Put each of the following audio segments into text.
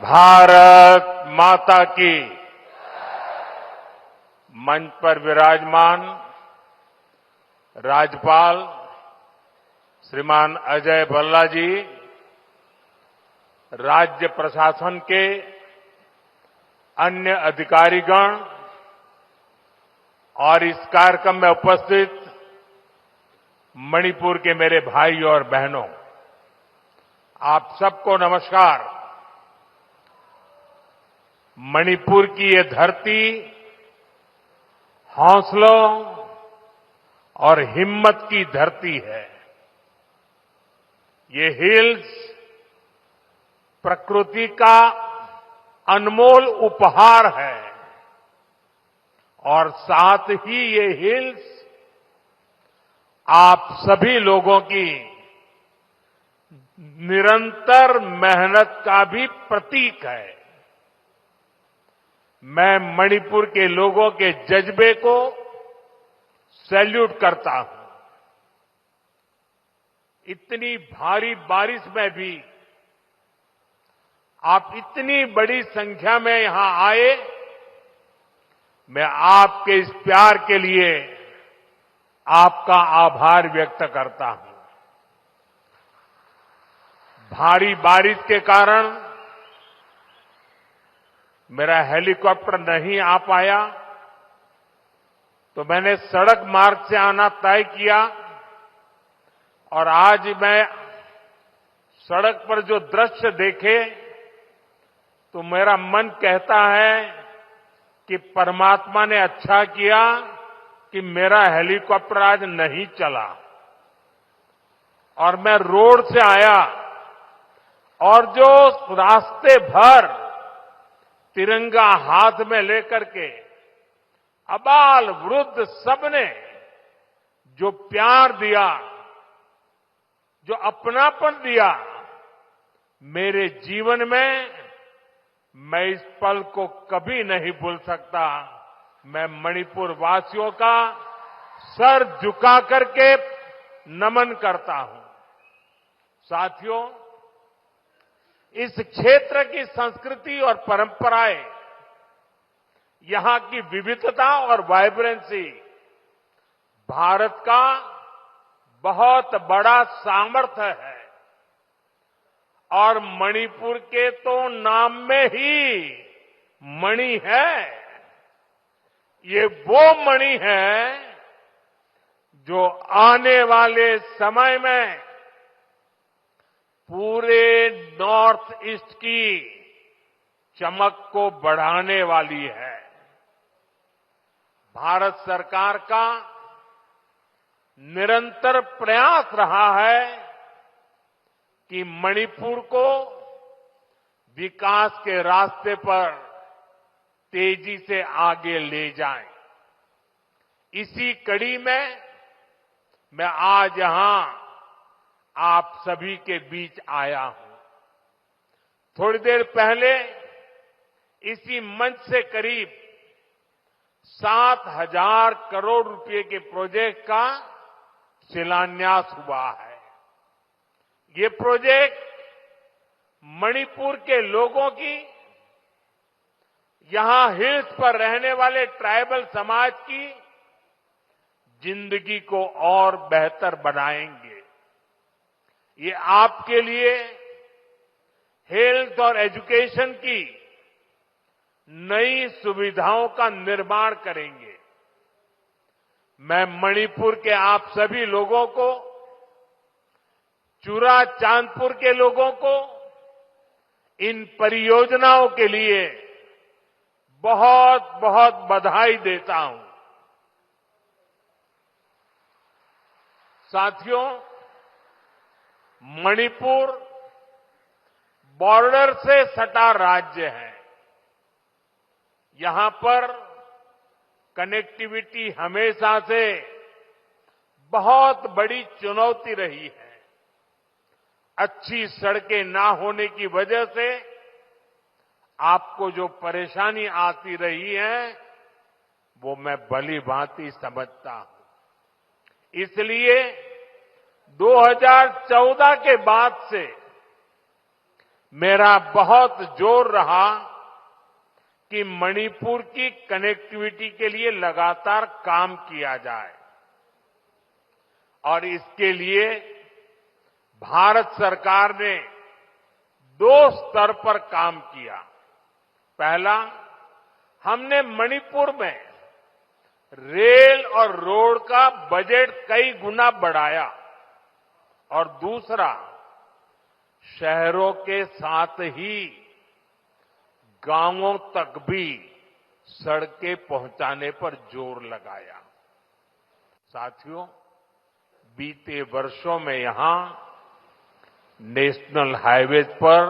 भारत माता की। मंच पर विराजमान राज्यपाल श्रीमान अजय भल्ला जी, राज्य प्रशासन के अन्य अधिकारीगण और इस कार्यक्रम में उपस्थित मणिपुर के मेरे भाई और बहनों, आप सबको नमस्कार। मणिपुर की ये धरती हौसलों और हिम्मत की धरती है। ये हिल्स प्रकृति का अनमोल उपहार है और साथ ही ये हिल्स आप सभी लोगों की निरंतर मेहनत का भी प्रतीक है। मैं मणिपुर के लोगों के जज्बे को सैल्यूट करता हूं। इतनी भारी बारिश में भी आप इतनी बड़ी संख्या में यहां आए, मैं आपके इस प्यार के लिए आपका आभार व्यक्त करता हूं। भारी बारिश के कारण मेरा हेलीकॉप्टर नहीं आ पाया, तो मैंने सड़क मार्ग से आना तय किया और आज मैं सड़क पर जो दृश्य देखे तो मेरा मन कहता है कि परमात्मा ने अच्छा किया कि मेरा हेलीकॉप्टर आज नहीं चला और मैं रोड से आया और जो रास्ते भर तिरंगा हाथ में लेकर के अबाल वृद्ध सबने जो प्यार दिया, जो अपनापन दिया, मेरे जीवन में मैं इस पल को कभी नहीं भूल सकता। मैं मणिपुर वासियों का सर झुका करके नमन करता हूं। साथियों, इस क्षेत्र की संस्कृति और परंपराएं, यहां की विविधता और वाइब्रेंसी भारत का बहुत बड़ा सामर्थ्य है और मणिपुर के तो नाम में ही मणि है। ये वो मणि है जो आने वाले समय में पूरे नॉर्थ ईस्ट की चमक को बढ़ाने वाली है। भारत सरकार का निरंतर प्रयास रहा है कि मणिपुर को विकास के रास्ते पर तेजी से आगे ले जाएं। इसी कड़ी में मैं आज यहां आप सभी के बीच आया हूं। थोड़ी देर पहले इसी मंच से करीब 7,000 करोड़ रुपए के प्रोजेक्ट का शिलान्यास हुआ है। ये प्रोजेक्ट मणिपुर के लोगों की, यहां हिल्स पर रहने वाले ट्राइबल समाज की जिंदगी को और बेहतर बनाएंगे। ये आपके लिए हेल्थ और एजुकेशन की नई सुविधाओं का निर्माण करेंगे। मैं मणिपुर के आप सभी लोगों को, चुरा चांदपुर के लोगों को इन परियोजनाओं के लिए बहुत बहुत बधाई देता हूं। साथियों, मणिपुर बॉर्डर से सटा राज्य है। यहां पर कनेक्टिविटी हमेशा से बहुत बड़ी चुनौती रही है। अच्छी सड़कें ना होने की वजह से आपको जो परेशानी आती रही है, वो मैं भली भांति समझता हूं। इसलिए 2014 के बाद से मेरा बहुत जोर रहा कि मणिपुर की कनेक्टिविटी के लिए लगातार काम किया जाए और इसके लिए भारत सरकार ने 2 स्तर पर काम किया। पहला, हमने मणिपुर में रेल और रोड का बजट कई गुना बढ़ाया और दूसरा, शहरों के साथ ही गांवों तक भी सड़कें पहुंचाने पर जोर लगाया। साथियों, बीते वर्षों में यहां नेशनल हाईवेज पर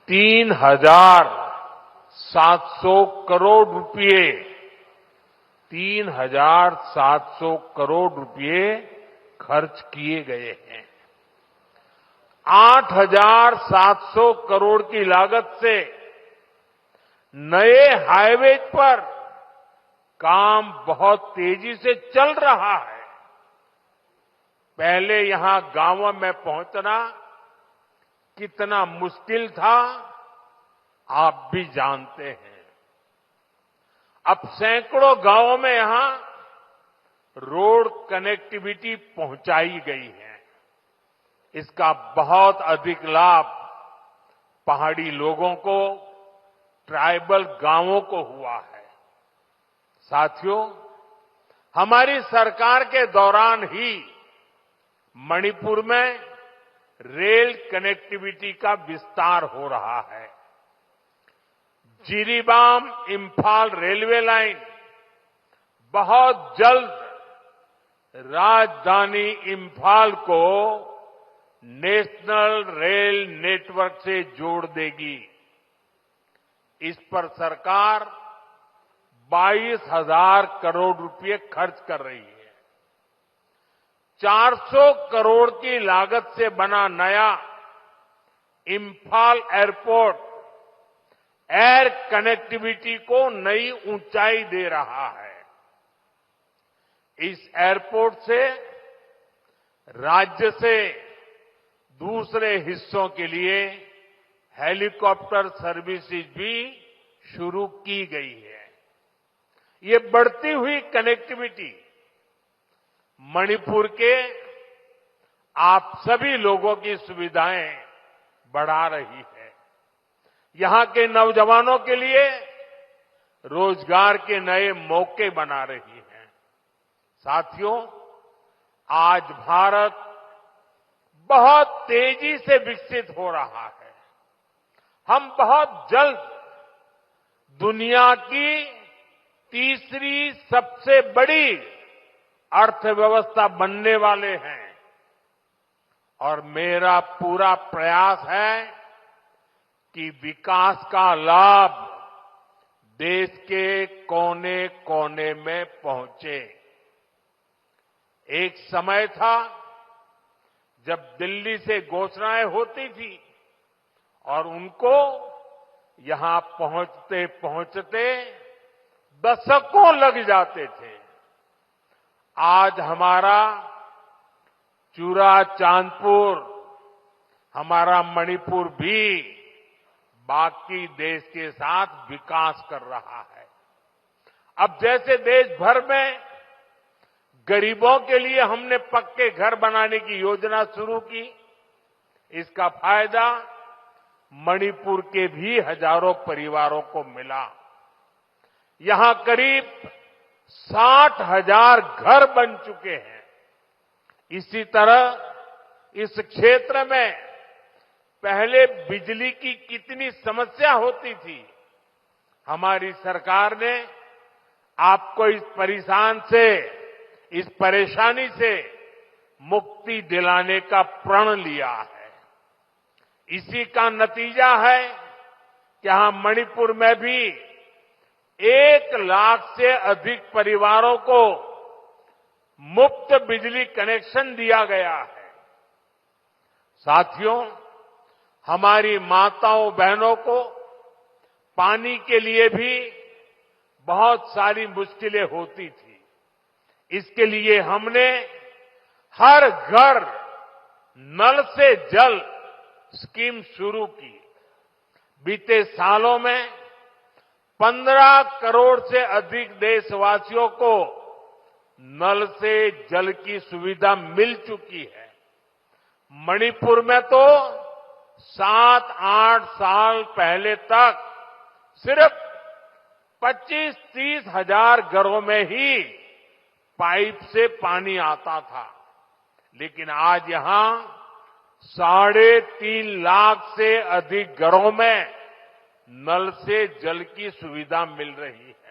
3,700 करोड़ रुपए 3,700 करोड़ रुपए खर्च किए गए हैं। 8,700 करोड़ की लागत से नए हाईवे पर काम बहुत तेजी से चल रहा है। पहले यहां गांवों में पहुंचना कितना मुश्किल था, आप भी जानते हैं। अब सैकड़ों गांवों में यहां रोड कनेक्टिविटी पहुंचाई गई है। इसका बहुत अधिक लाभ पहाड़ी लोगों को, ट्राइबल गांवों को हुआ है। साथियों, हमारी सरकार के दौरान ही मणिपुर में रेल कनेक्टिविटी का विस्तार हो रहा है। जिरीबाम इंफाल रेलवे लाइन बहुत जल्द राजधानी इंफाल को नेशनल रेल नेटवर्क से जोड़ देगी। इस पर सरकार 22,000 करोड़ रुपए खर्च कर रही है। 400 करोड़ की लागत से बना नया इंफाल एयरपोर्ट एयर कनेक्टिविटी को नई ऊंचाई दे रहा है। इस एयरपोर्ट से राज्य से दूसरे हिस्सों के लिए हेलीकॉप्टर सर्विसेज भी शुरू की गई है। ये बढ़ती हुई कनेक्टिविटी मणिपुर के आप सभी लोगों की सुविधाएं बढ़ा रही है। यहां के नौजवानों के लिए रोजगार के नए मौके बना रही है। साथियों, आज भारत बहुत तेजी से विकसित हो रहा है। हम बहुत जल्द दुनिया की तीसरी सबसे बड़ी अर्थव्यवस्था बनने वाले हैं और मेरा पूरा प्रयास है कि विकास का लाभ देश के कोने कोने में पहुंचे। एक समय था जब दिल्ली से घोषणाएं होती थी और उनको यहां पहुंचते पहुंचते दशकों लग जाते थे। आज हमारा चूरा चांदपुर, हमारा मणिपुर भी बाकी देश के साथ विकास कर रहा है। अब जैसे देश भर में गरीबों के लिए हमने पक्के घर बनाने की योजना शुरू की, इसका फायदा मणिपुर के भी हजारों परिवारों को मिला। यहां करीब 60,000 घर बन चुके हैं। इसी तरह इस क्षेत्र में पहले बिजली की कितनी समस्या होती थी, हमारी सरकार ने आपको इस परेशानी से मुक्ति दिलाने का प्रण लिया है। इसी का नतीजा है कि यहां मणिपुर में भी 1 लाख से अधिक परिवारों को मुफ्त बिजली कनेक्शन दिया गया है। साथियों, हमारी माताओं बहनों को पानी के लिए भी बहुत सारी मुश्किलें होती थी। इसके लिए हमने हर घर नल से जल स्कीम शुरू की। बीते सालों में 15 करोड़ से अधिक देशवासियों को नल से जल की सुविधा मिल चुकी है। मणिपुर में तो 7-8 साल पहले तक सिर्फ 25-30 हजार घरों में ही पाइप से पानी आता था, लेकिन आज यहां 3.5 लाख से अधिक घरों में नल से जल की सुविधा मिल रही है।